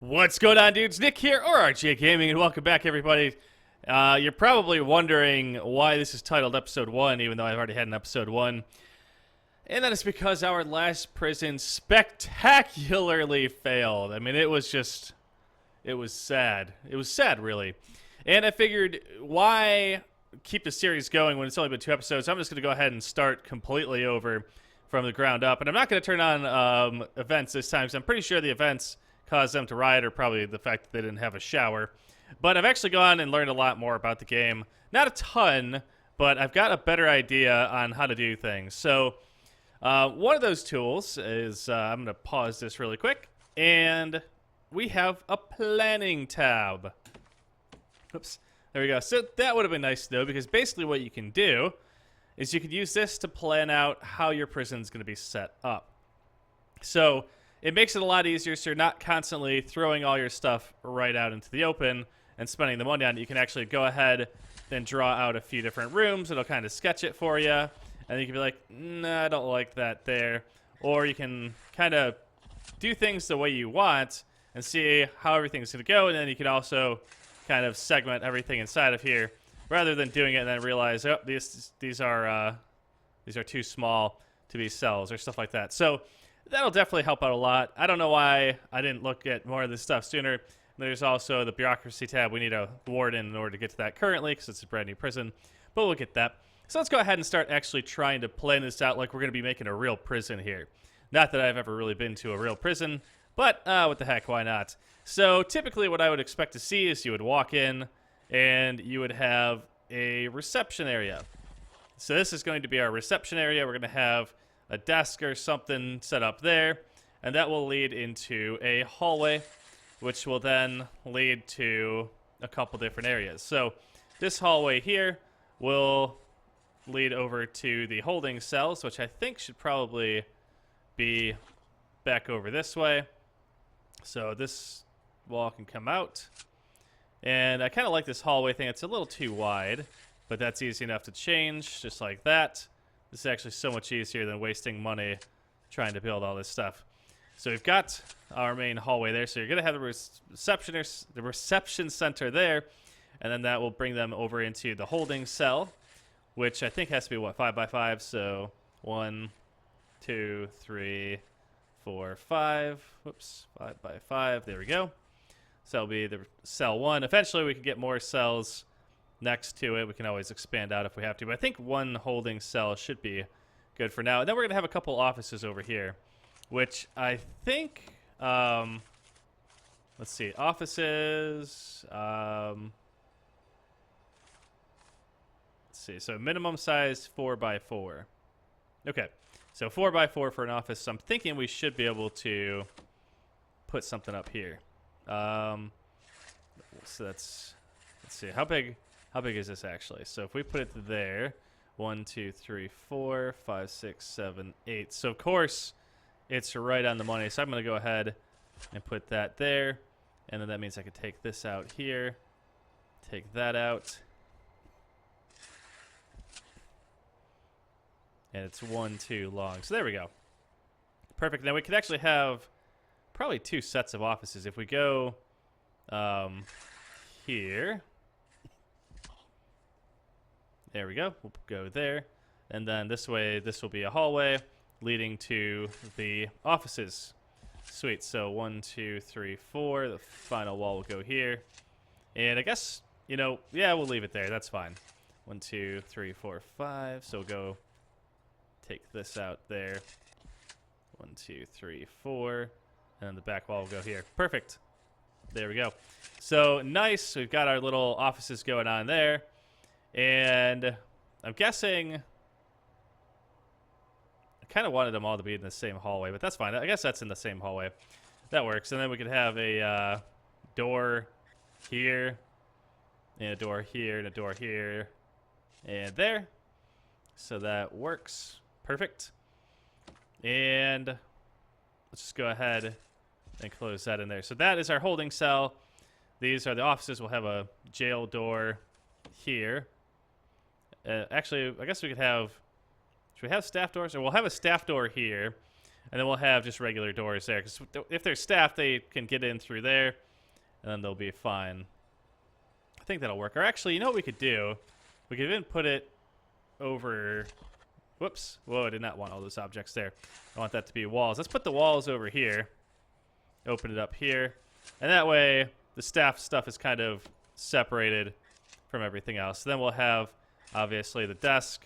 What's going on, dudes? Nick here, or RJ Gaming, and welcome back, everybody. You're probably wondering why this is titled Episode 1, even though I've already had an Episode 1. And that is because our last prison spectacularly failed. I mean, it was sad. It was sad, really. And I figured, why keep the series going when it's only been 2 episodes? I'm just going to go ahead and start completely over from the ground up. And I'm not going to turn on events this time, so I'm pretty sure the events caused them to riot, or probably the fact that they didn't have a shower. But I've actually gone and learned a lot more about the game. Not a ton, but I've got a better idea on how to do things. So one of those tools is, I'm going to pause this really quick, and we have a planning tab. Oops, there we go. So that would have been nice to know, because basically what you can do is you can use this to plan out how your prison's going to be set up. So it makes it a lot easier, so you're not constantly throwing all your stuff right out into the open and spending the money on it. You can actually go ahead and draw out a few different rooms. It'll kind of sketch it for you, and you can be like, nah, I don't like that there. Or you can kind of do things the way you want and see how everything's going to go, and then you can also kind of segment everything inside of here, rather than doing it and then realize, oh, these are too small to be cells or stuff like that. So that'll definitely help out a lot. I don't know why I didn't look at more of this stuff sooner. There's also the bureaucracy tab. We need a warden in order to get to that currently, because it's a brand new prison, but we'll get that. So let's go ahead and start actually trying to plan this out like we're going to be making a real prison here. Not that I've ever really been to a real prison, but what the heck, why not? So typically what I would expect to see is you would walk in and you would have a reception area. So this is going to be our reception area. We're going to have a desk or something set up there, and that will lead into a hallway, which will then lead to a couple different areas. So this hallway here will lead over to the holding cells, which I think should probably be back over this way. So this wall can come out, and I kind of like this hallway thing. It's a little too wide, but that's easy enough to change, just like that. This is actually so much easier than wasting money trying to build all this stuff. So we've got our main hallway there. So you're going to have the reception center there, and then that will bring them over into the holding cell, which I think has to be, what, 5 by 5? So 1, 2, 3, 4, 5. Whoops, 5 by 5. There we go. So that'll be the cell 1. Eventually we can get more cells next to it. We can always expand out if we have to, but I think one holding cell should be good for now. And then we're gonna have a couple offices over here, which I think let's see, offices, let's see, so minimum size 4 by 4. Okay, so 4 by 4 for an office. So I'm thinking we should be able to put something up here. So let's see, how big is this actually? So if we put it there, 1, 2, 3, 4, 5, 6, 7, 8. So of course it's right on the money. So I'm going to go ahead and put that there. And then that means I could take this out here, take that out. And it's 1, 2 long. So there we go. Perfect. Now we could actually have probably 2 sets of offices. If we go here. There we go. We'll go there. And then this way, this will be a hallway leading to the offices. Sweet. So 1, 2, 3, 4. The final wall will go here. And I guess, you know, yeah, we'll leave it there. That's fine. 1, 2, 3, 4, 5. So we'll go take this out there. 1, 2, 3, 4. And then the back wall will go here. Perfect. There we go. So nice. We've got our little offices going on there. And I'm guessing I kind of wanted them all to be in the same hallway, but that's fine. I guess that's in the same hallway. That works. And then we could have a door here, and a door here, and a door here, and there. So that works. Perfect. And let's just go ahead and close that in there. So that is our holding cell. These are the offices. We'll have a jail door here. Actually, I guess we could have... Should we have staff doors? Or we'll have a staff door here. And then we'll have just regular doors there. Because if they're staffed, they can get in through there. And then they'll be fine. I think that'll work. Or actually, you know what we could do? We could even put it over... Whoops. Whoa, I did not want all those objects there. I want that to be walls. Let's put the walls over here. Open it up here. And that way, the staff stuff is kind of separated from everything else. So then we'll have, obviously, the desk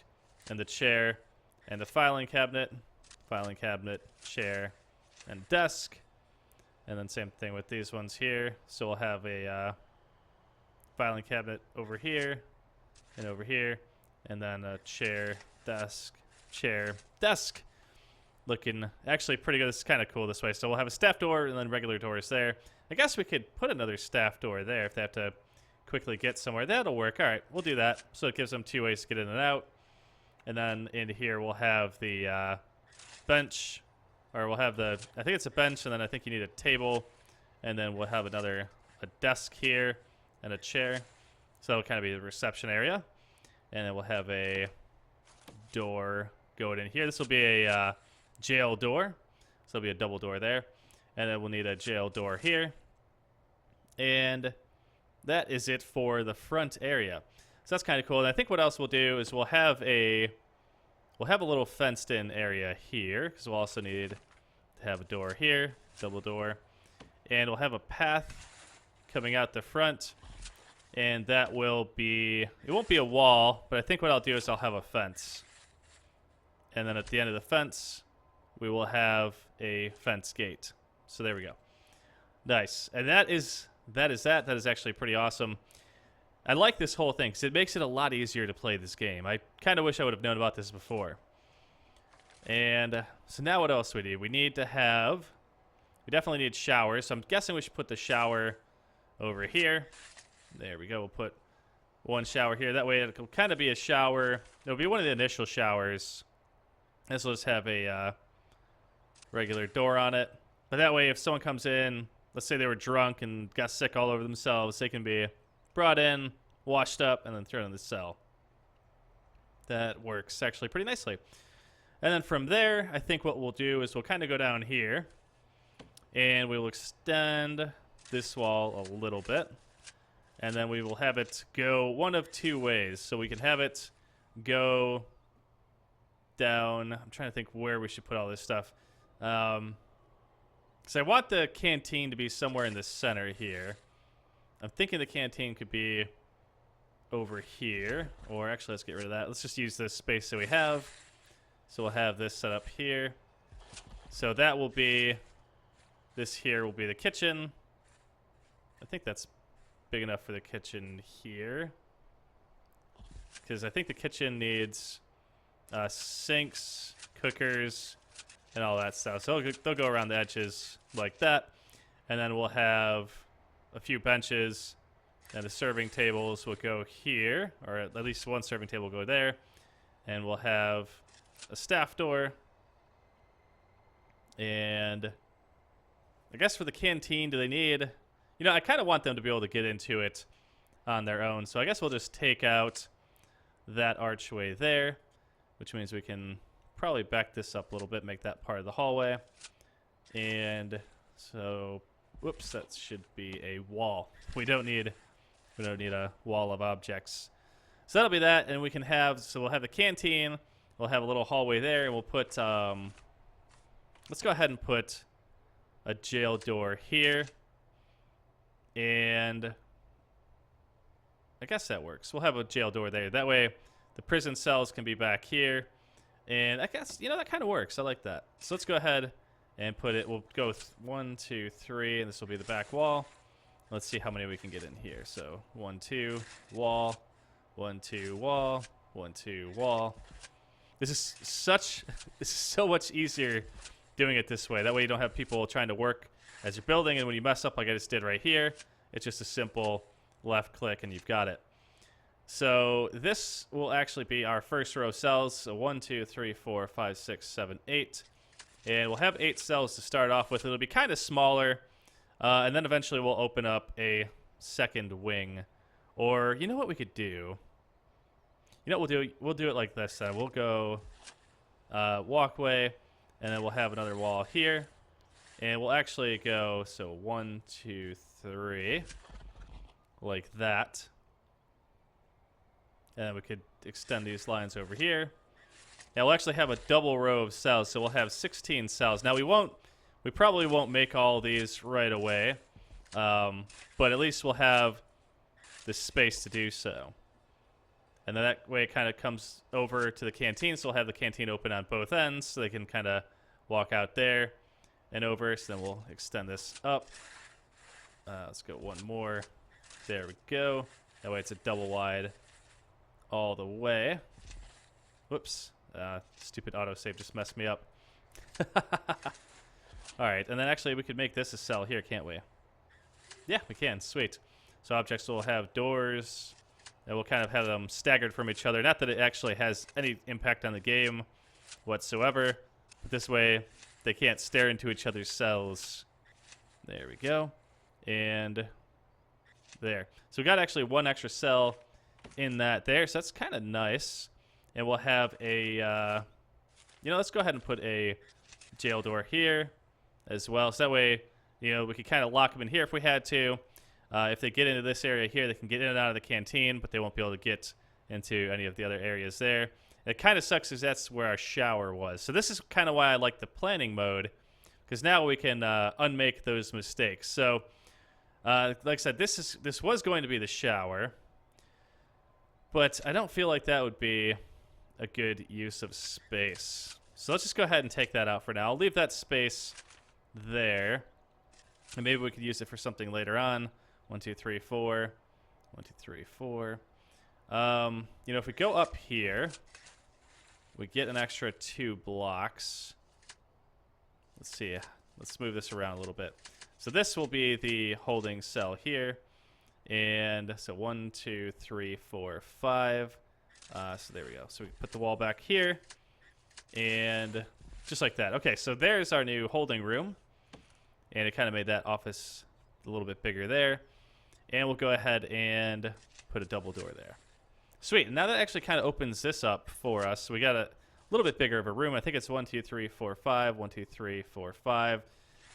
and the chair and the filing cabinet, chair, and desk. And then same thing with these ones here. So we'll have a filing cabinet over here and over here. And then a chair, desk, looking actually pretty good. This is kind of cool this way. So we'll have a staff door and then regular doors there. I guess we could put another staff door there if they have to quickly get somewhere. That'll work. All right, we'll do that. So it gives them 2 ways to get in and out. And then in here we'll have the bench, or we'll have the, I think it's a bench, and then I think you need a table. And then we'll have a desk here and a chair. So it'll kind of be the reception area. And then we'll have a door going in here. This will be a jail door. So it'll be a double door there. And then we'll need a jail door here. And that is it for the front area. So that's kind of cool. And I think what else we'll do is we'll have a little fenced in area here, because we'll also need to have a door here, double door. And we'll have a path coming out the front. And that will be, it won't be a wall, but I think what I'll do is I'll have a fence. And then at the end of the fence, we will have a fence gate. So there we go. Nice. And that is actually pretty awesome. I like this whole thing because it makes it a lot easier to play this game. I kind of wish I would have known about this before. And so now what else do we need? We definitely need showers. So I'm guessing we should put the shower over here. There we go. We'll put one shower here. That way it'll kind of be a shower. It'll be one of the initial showers. This will just have a regular door on it. But that way if someone comes in, let's say they were drunk and got sick all over themselves, they can be brought in, washed up, and then thrown in the cell. That works actually pretty nicely. And then from there, I think what we'll do is we'll kind of go down here. And we will extend this wall a little bit. And then we will have it go one of 2 ways. So we can have it go down. I'm trying to think where we should put all this stuff. Because I want the canteen to be somewhere in the center here. I'm thinking the canteen could be over here. Or actually, let's get rid of that. Let's just use this space that we have. So we'll have this set up here. So that will be, this here will be the kitchen. I think that's big enough for the kitchen here. Because I think the kitchen needs sinks, cookers, and all that stuff. So they'll go around the edges like that. And then we'll have a few benches, and the serving tables will go here, or at least one serving table will go there. And we'll have a staff door. And I guess for the canteen, do they need... You know, I kind of want them to be able to get into it on their own. So I guess we'll just take out that archway there, which means we can probably back this up a little bit, make that part of the hallway. And so, whoops, that should be a wall. We don't need a wall of objects. So that'll be that, and we can have, so we'll have the canteen, we'll have a little hallway there, and we'll put, let's go ahead and put a jail door here. And I guess that works. We'll have a jail door there. That way the prison cells can be back here. And I guess, you know, that kind of works. I like that. So let's go ahead and put it. We'll go 1, 2, 3, and this will be the back wall. Let's see how many we can get in here. So 1, 2, wall, 1, 2, wall, 1, 2, wall. This is so much easier doing it this way. That way you don't have people trying to work as you're building, and when you mess up like I just did right here, it's just a simple left click and you've got it. So this will actually be our first row of cells. So 1, 2, 3, 4, 5, 6, 7, 8. And we'll have 8 cells to start off with. It'll be kind of smaller. And then eventually we'll open up a second wing. Or, you know what we could do? You know what we'll do? We'll do it like this. We'll go walkway. And then we'll have another wall here. And we'll actually go, so 1, 2, 3, like that. And then we could extend these lines over here. Now we'll actually have a double row of cells, so we'll have 16 cells. Now we probably won't make all these right away, but at least we'll have the space to do so. And then that way it kind of comes over to the canteen, so we'll have the canteen open on both ends, so they can kind of walk out there and over. So then we'll extend this up. Let's go one more. There we go. That way it's a double wide all the way. Whoops. Stupid autosave just messed me up. Alright, and then actually we could make this a cell here, can't we? Yeah, we can. Sweet. So objects will have doors, and we'll kind of have them staggered from each other. Not that it actually has any impact on the game whatsoever, but this way they can't stare into each other's cells. There we go. And there. So we got actually one extra cell in that there, so that's kind of nice. And we'll have a, let's go ahead and put a jail door here as well. So that way, we could kind of lock them in here if we had to. If they get into this area here, they can get in and out of the canteen, but they won't be able to get into any of the other areas there. It kind of sucks because that's where our shower was. So this is kind of why I like the planning mode, because now we can unmake those mistakes. So, like I said, this was going to be the shower, but I don't feel like that would be a good use of space. So let's just go ahead and take that out for now. I'll leave that space there, and maybe we could use it for something later on. 1, 2, 3, 4. 1, 2, 3, 4. If we go up here, we get an extra 2 blocks. Let's see. Let's move this around a little bit. So this will be the holding cell here. And so 1, 2, 3, 4, 5. So there we go. So we put the wall back here. And just like that. Okay, so there's our new holding room. And it kind of made that office a little bit bigger there. And we'll go ahead and put a double door there. Sweet. And now that actually kind of opens this up for us. So we got a little bit bigger of a room. I think it's 1, 2, 3, 4, 5. 1, 2, 3, 4, 5.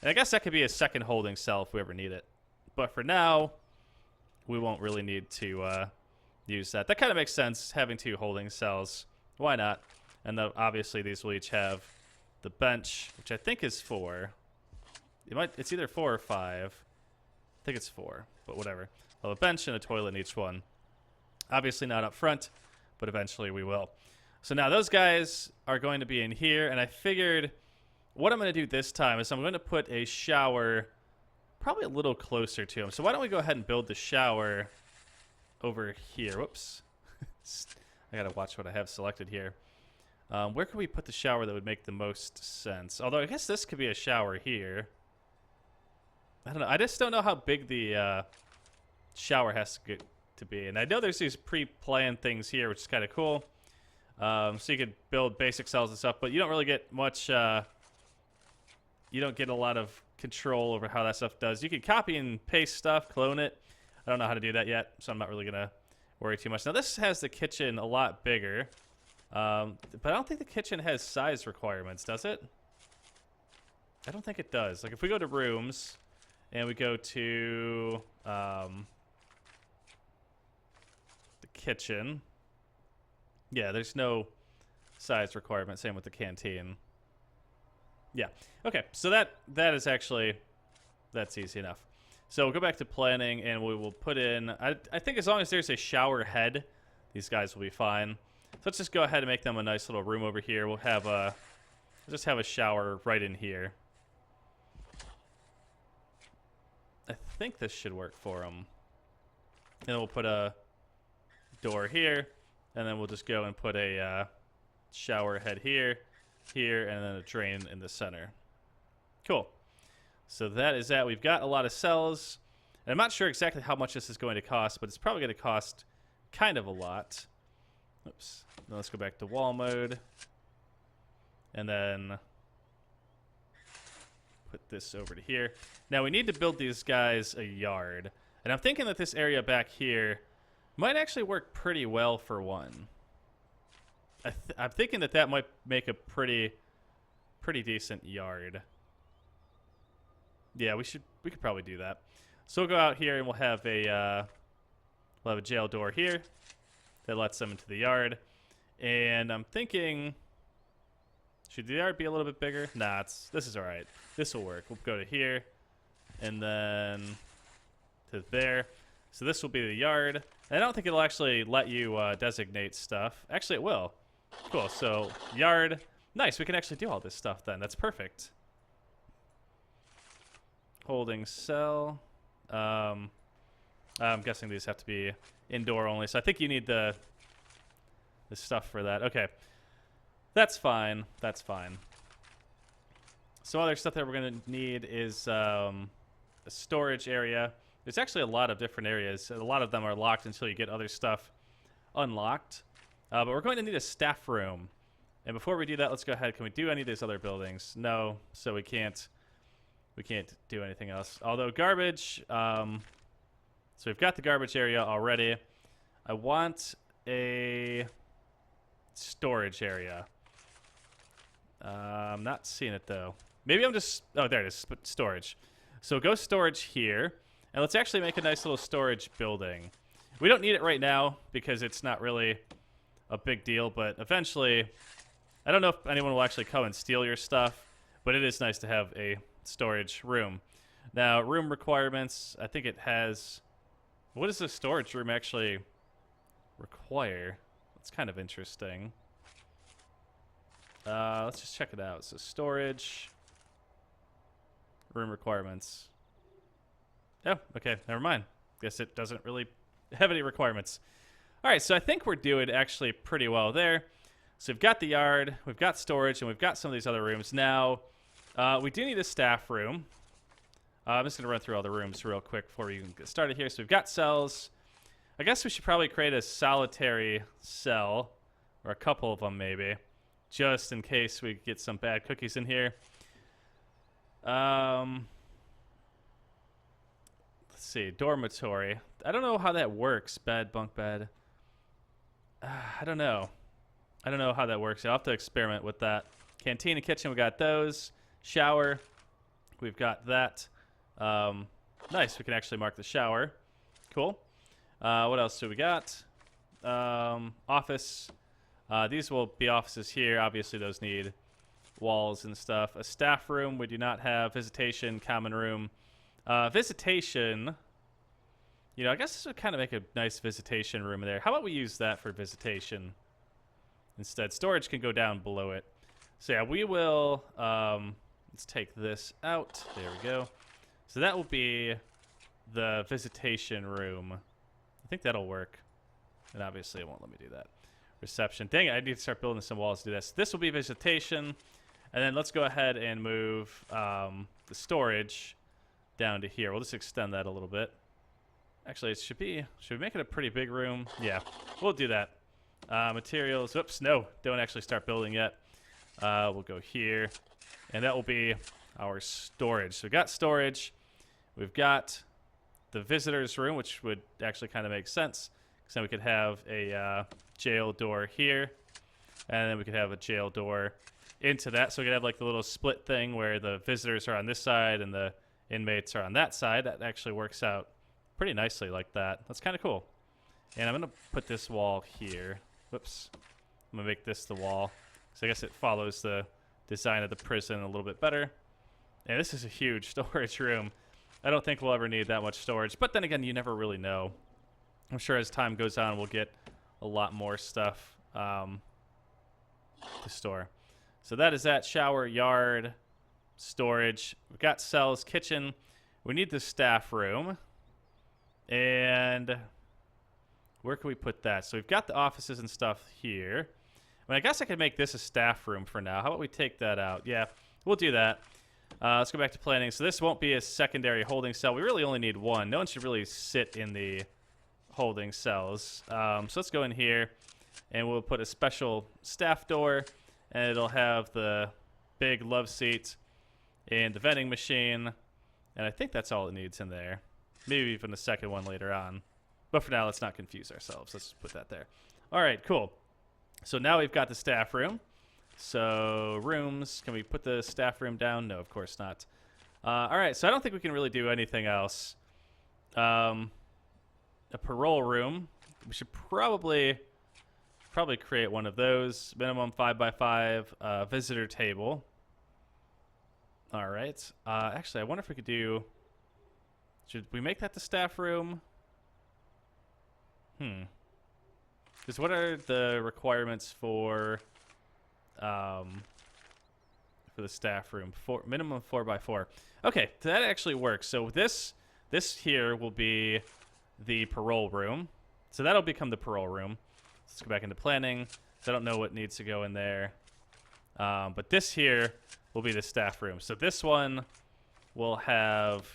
And I guess that could be a second holding cell if we ever need it. But for now, we won't really need to use that. That kind of makes sense, having 2 holding cells. Why not? And then obviously these will each have the bench, which I think is 4. It's either 4 or 5. I think it's 4, but whatever. I'll have a bench and a toilet in each one. Obviously not up front, but eventually we will. So now those guys are going to be in here, and I figured what I'm going to do this time is I'm going to put a shower probably a little closer to them. So why don't we go ahead and build the shower over here. Whoops. I got to watch what I have selected here. Where could we put the shower that would make the most sense? Although I guess this could be a shower here. I don't know. I just don't know how big the shower has to get to be. And I know there's these pre-planned things here, which is kind of cool. So you could build basic cells and stuff, but you don't really get much... you don't get a lot of control over how that stuff does. You can copy and paste stuff, clone it. I don't know how to do that yet, so I'm not really going to worry too much. Now, this has the kitchen a lot bigger. But I don't think the kitchen has size requirements, does it? I don't think it does. Like, if we go to rooms and we go to the kitchen, yeah, there's no size requirement. Same with the canteen. Yeah. Okay, so that is actually, that's easy enough. So we'll go back to planning, and we will put in, I think as long as there's a shower head, these guys will be fine. So let's just go ahead and make them a nice little room over here. We'll have just have a shower right in here. I think this should work for them. And then we'll put a door here, and then we'll just go and put a shower head here, and then a drain in the center. Cool. So that is that. We've got a lot of cells. And I'm not sure exactly how much this is going to cost, but it's probably going to cost kind of a lot. Oops. Now let's go back to wall mode. And then put this over to here. Now we need to build these guys a yard. And I'm thinking that this area back here might actually work pretty well for one. I'm thinking that might make a pretty pretty decent yard. Yeah, we could probably do that. So we'll go out here and we'll have a jail door here that lets them into the yard. And I'm thinking, should the yard be a little bit bigger? Nah, this is all right. This will work. We'll go to here and then to there. So this will be the yard. And I don't think it'll actually let you designate stuff. Actually, it will. Cool. So yard. Nice. We can actually do all this stuff then. That's perfect. Holding cell. I'm guessing these have to be indoor only. So I think you need the stuff for that. Okay. That's fine. That's fine. Some other stuff that we're going to need is a storage area. There's actually a lot of different areas. A lot of them are locked until you get other stuff unlocked. But we're going to need a staff room. And before we do that, let's go ahead. Can we do any of these other buildings? No, so we can't do anything else. Although garbage, so we've got the garbage area already. I want a storage area. I'm not seeing it though. Maybe I'm just, oh, there it is, storage. So go storage here, and let's actually make a nice little storage building. We don't need it right now because it's not really a big deal, but eventually, I don't know if anyone will actually come and steal your stuff, but it is nice to have a storage room. Now, room requirements, I think it has, what does the storage room actually require? That's kind of interesting. Let's just check it out. So storage, room requirements. Oh, okay, never mind. Guess it doesn't really have any requirements. All right, so I think we're doing actually pretty well there. So we've got the yard, we've got storage, and we've got some of these other rooms. Now, we do need a staff room. I'm just going to run through all the rooms real quick before we even get started here. So we've got cells. I guess we should probably create a solitary cell, or a couple of them maybe, just in case we get some bad cookies in here. Let's see, dormitory. I don't know how that works. Bed, bunk bed. I don't know. I don't know how that works. I'll have to experiment with that. Canteen and kitchen, we got those. Shower, we've got that. Nice, we can actually mark the shower. Cool. What else do we got? Office. These will be offices here. Obviously, those need walls and stuff. A staff room, we do not have. Visitation, common room. Visitation, you know, I guess this would kind of make a nice visitation room there. How about we use that for visitation instead? Storage can go down below it. So yeah, we will, let's take this out. There we go. So that will be the visitation room. I think that'll work. And obviously it won't let me do that. Reception. Dang it, I need to start building some walls to do this. This will be visitation. And then let's go ahead and move the storage down to here. We'll just extend that a little bit. Actually, it should we make it a pretty big room? Yeah, we'll do that. Materials. Oops, no, don't actually start building yet. We'll go here. And that will be our storage. So we've got storage. We've got the visitors room, which would actually kind of make sense. Because then we could have a jail door here. And then we could have a jail door into that. So we could have like the little split thing where the visitors are on this side and the inmates are on that side. That actually works out pretty nicely like that. That's kind of cool. And I'm going to put this wall here. Whoops. I'm going to make this the wall. So I guess it follows the design of the prison a little bit better. And this is a huge storage room. I don't think we'll ever need that much storage. But then again, you never really know. I'm sure as time goes on, we'll get a lot more stuff to store. So that is that. Shower, yard, storage. We've got cells, kitchen. We need the staff room. And where can we put that? So we've got the offices and stuff here. I mean, I guess I could make this a staff room for now. How about we take that out? Yeah, we'll do that. Let's go back to planning. So this won't be a secondary holding cell. We really only need one. No one should really sit in the holding cells. So let's go in here, and we'll put a special staff door, and it'll have the big love seat and the vending machine, and I think that's all it needs in there. Maybe even the second one later on. But for now, let's not confuse ourselves. Let's put that there. All right, cool. So now we've got the staff room. So rooms, can we put the staff room down? No, of course not. All right, so I don't think we can really do anything else. A parole room. We should probably create one of those. Minimum 5x5. Visitor table. All right. Actually, I wonder if we could do. Should we make that the staff room? Because what are the requirements for the staff room? Minimum 4x4. Okay, that actually works. So this here will be the parole room. So that'll become the parole room. Let's go back into planning. So I don't know what needs to go in there. But this here will be the staff room. So this one will have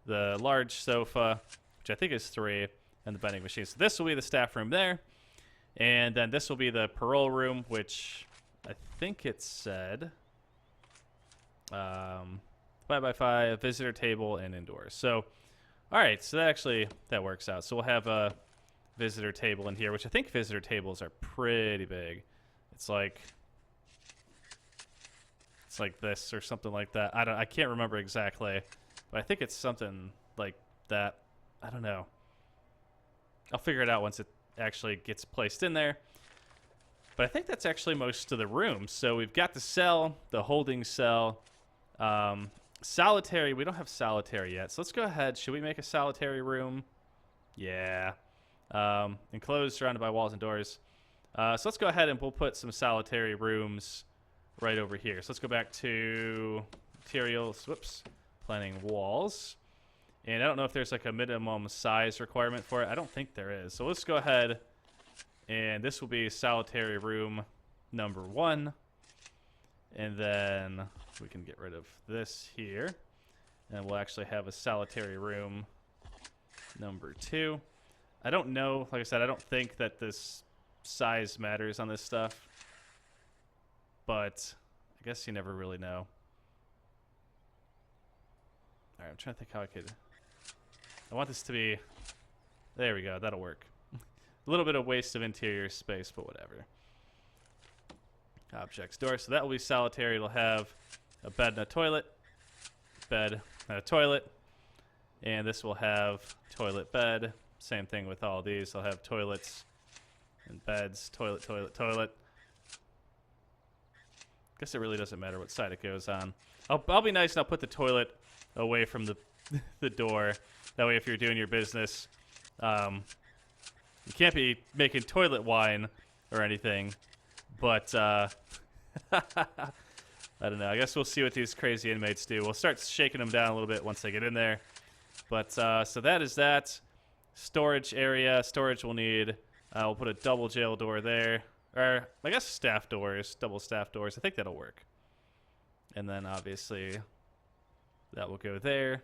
the large sofa, which I think is 3, and the vending machine. So this will be the staff room there. And then this will be the parole room, which I think it said 5x5, visitor table, and indoors. So, all right, so that works out. So we'll have a visitor table in here, which I think visitor tables are pretty big. It's like this or something like that. I can't remember exactly, but I think it's something like that. I don't know. I'll figure it out once it actually gets placed in there. But I think that's actually most of the rooms. So we've got the cell, the holding cell, solitary. We don't have solitary yet. So let's go ahead. Should we make a solitary room? Yeah. Enclosed, surrounded by walls and doors. So let's go ahead and we'll put some solitary rooms right over here. So let's go back to materials. Whoops. Planning walls. And I don't know if there's like a minimum size requirement for it. I don't think there is. So let's go ahead, and this will be solitary room number 1. And then we can get rid of this here. And we'll actually have a solitary room number 2. I don't know. Like I said, I don't think that this size matters on this stuff. But I guess you never really know. All right, I'm trying to think how I could... I want this to be... There we go. That'll work. A little bit of waste of interior space, but whatever. Objects. Door. So that will be solitary. It'll have a bed and a toilet. Bed and a toilet. And this will have toilet, bed. Same thing with all these. They'll have toilets and beds. Toilet, toilet, toilet. Guess it really doesn't matter what side it goes on. I'll be nice and I'll put the toilet away from the door. That way if you're doing your business, you can't be making toilet wine or anything. But, I don't know. I guess we'll see what these crazy inmates do. We'll start shaking them down a little bit once they get in there. But, so that is that. Storage area. Storage will need, we'll put a double jail door there. Or, I guess staff doors. Double staff doors. I think that'll work. And then, obviously, that will go there.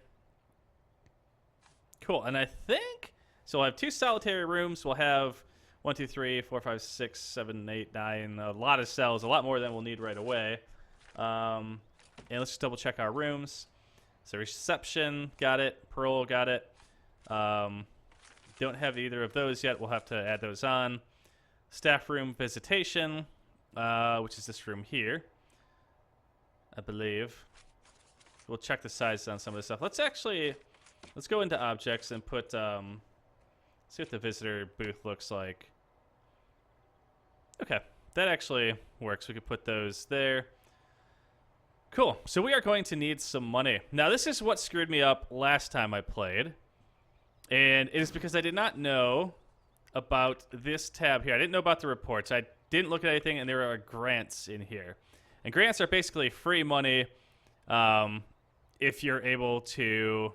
Cool. And I think, so we'll have 2 solitary rooms. We'll have 1, 2, 3, 4, 5, 6, 7, 8, 9. A lot of cells. A lot more than we'll need right away. And let's just double check our rooms. So reception, got it. Parole, got it. Don't have either of those yet. We'll have to add those on. Staff room visitation, which is this room here, I believe. We'll check the size on some of this stuff. Let's go into objects and put, see what the visitor booth looks like. Okay, that actually works. We could put those there. Cool. So we are going to need some money. Now, this is what screwed me up last time I played. And it is because I did not know about this tab here. I didn't know about the reports. I didn't look at anything, and there are grants in here. And grants are basically free money if you're able to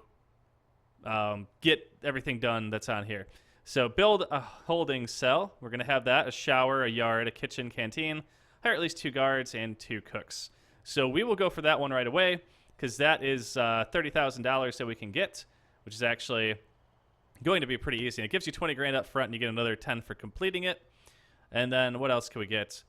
get everything done that's on here. So build a holding cell. We're going to have that, a shower, a yard, a kitchen, canteen, hire at least 2 guards and 2 cooks. So we will go for that one right away because that is $30,000 that we can get, which is actually going to be pretty easy. And it gives you 20 grand up front and you get another 10 for completing it. And then what else can we get?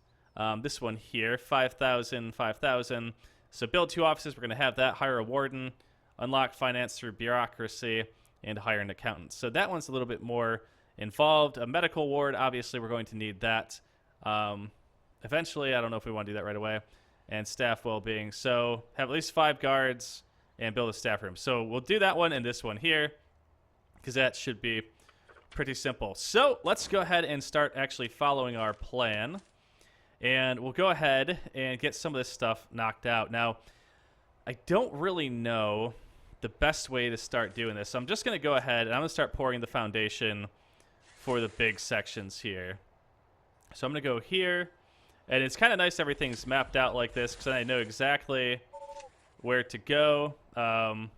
This one here, 5,000, 5,000. So build 2 offices. We're going to have that. Hire a warden, unlock finance through bureaucracy, and hire an accountant. So that one's a little bit more involved. A medical ward, obviously we're going to need that. eventually. I don't know if we want to do that right away. And staff well-being. So have at least 5 guards and build a staff room. So we'll do that one and this one here because that should be pretty simple. So let's go ahead and start actually following our plan. And we'll go ahead and get some of this stuff knocked out. Now, I don't really know the best way to start doing this. So I'm just going to go ahead and I'm going to start pouring the foundation for the big sections here. So I'm going to go here. And it's kind of nice everything's mapped out like this because I know exactly where to go. Why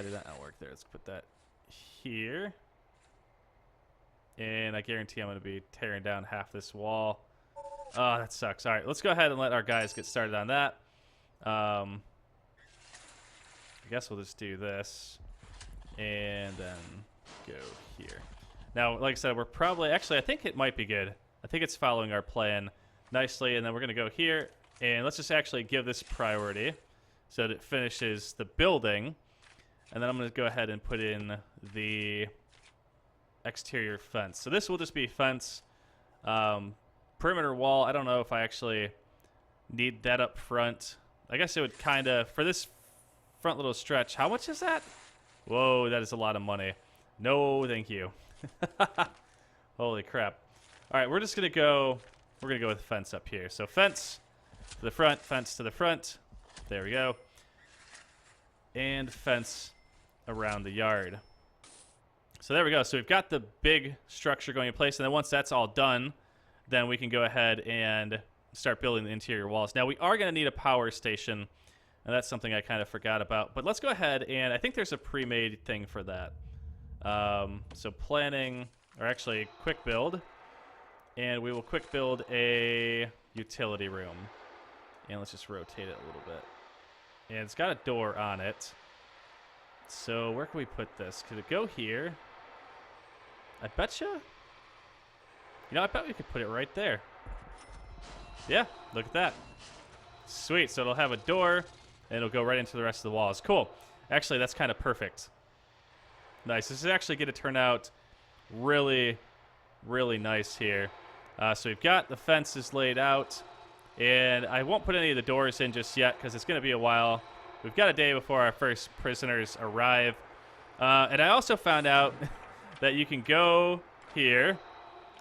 did that not work there? Let's put that here. And I guarantee I'm going to be tearing down half this wall. Oh, that sucks. All right, let's go ahead and let our guys get started on that. I guess we'll just do this and then go here. Now, like I said, we're probably... Actually, I think it might be good. I think it's following our plan nicely. And then we're going to go here. And let's just actually give this priority so that it finishes the building. And then I'm going to go ahead and put in the exterior fence. So this will just be fence. Perimeter wall, I don't know if I actually need that up front. I guess it would kind of... For this front little stretch, how much is that? Whoa, that is a lot of money. No, thank you. Holy crap. All right, we're just going to go... We're going to go with fence up here. So fence to the front, fence to the front. There we go. And fence around the yard. So there we go. So we've got the big structure going in place. And then once that's all done, then we can go ahead and start building the interior walls. Now, we are going to need a power station. And that's something I kind of forgot about. But let's go ahead, and I think there's a pre-made thing for that. So planning, or actually quick build. And we will quick build a utility room. And let's just rotate it a little bit. And it's got a door on it. So where can we put this? Could it go here? I betcha. You know, I bet we could put it right there. Yeah, look at that. Sweet, so it'll have a door, and it'll go right into the rest of the walls. Cool. Actually, that's kind of perfect. Nice. This is actually going to turn out really, really nice here. So we've got the fences laid out, and I won't put any of the doors in just yet because it's going to be a while. We've got a day before our first prisoners arrive. And I also found out that you can go here,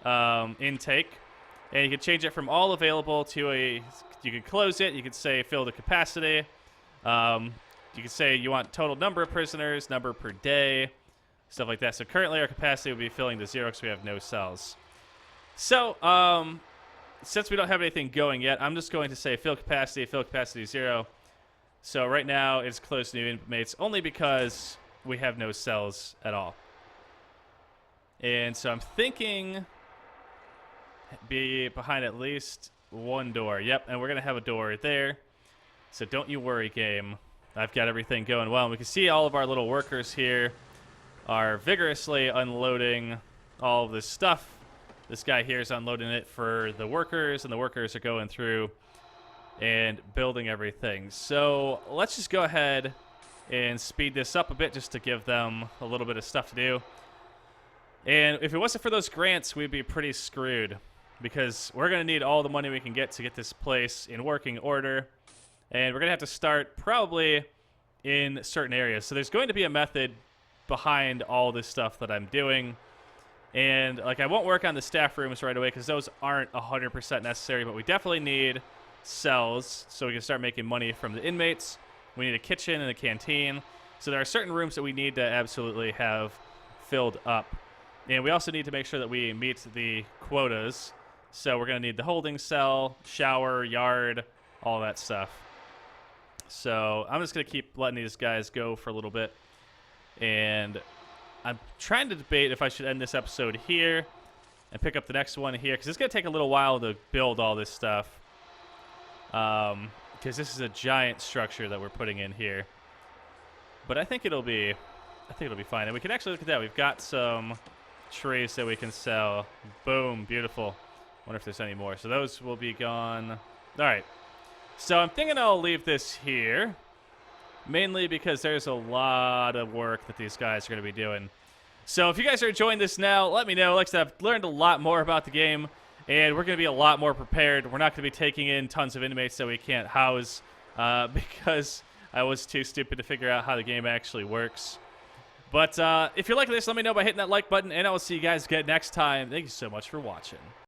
intake, and you can change it from all available to a... You can close it. You can say fill the capacity. You can say you want total number of prisoners, number per day, stuff like that. So currently our capacity will be filling to 0 because we have no cells. So since we don't have anything going yet, I'm just going to say fill capacity 0. So right now it's closed to new inmates only because we have no cells at all. And so I'm thinking be behind at least one door. Yep, and we're going to have a door there. So don't you worry, game. I've got everything going well. And we can see all of our little workers here are vigorously unloading all of this stuff. This guy here is unloading it for the workers, and the workers are going through and building everything. So let's just go ahead and speed this up a bit just to give them a little bit of stuff to do. And if it wasn't for those grants, we'd be pretty screwed because we're going to need all the money we can get to get this place in working order. And we're going to have to start probably in certain areas. So there's going to be a method behind all this stuff that I'm doing. And like I won't work on the staff rooms right away because those aren't 100% necessary, but we definitely need cells so we can start making money from the inmates. We need a kitchen and a canteen. So there are certain rooms that we need to absolutely have filled up. And we also need to make sure that we meet the quotas. So we're going to need the holding cell, shower, yard, all that stuff. So I'm just going to keep letting these guys go for a little bit. And I'm trying to debate if I should end this episode here and pick up the next one here, because it's going to take a little while to build all this stuff. Because this is a giant structure that we're putting in here. But I think it'll be fine. And we can actually look at that. We've got some trays that we can sell. Boom, beautiful. Wonder if there's any more. So those will be gone. All right. So I'm thinking I'll leave this here. Mainly because there's a lot of work that these guys are going to be doing. So if you guys are enjoying this now, let me know. Like I said, I've learned a lot more about the game. And we're going to be a lot more prepared. We're not going to be taking in tons of inmates that we can't house because I was too stupid to figure out how the game actually works. But if you're liking this, let me know by hitting that like button, and I will see you guys again next time. Thank you so much for watching.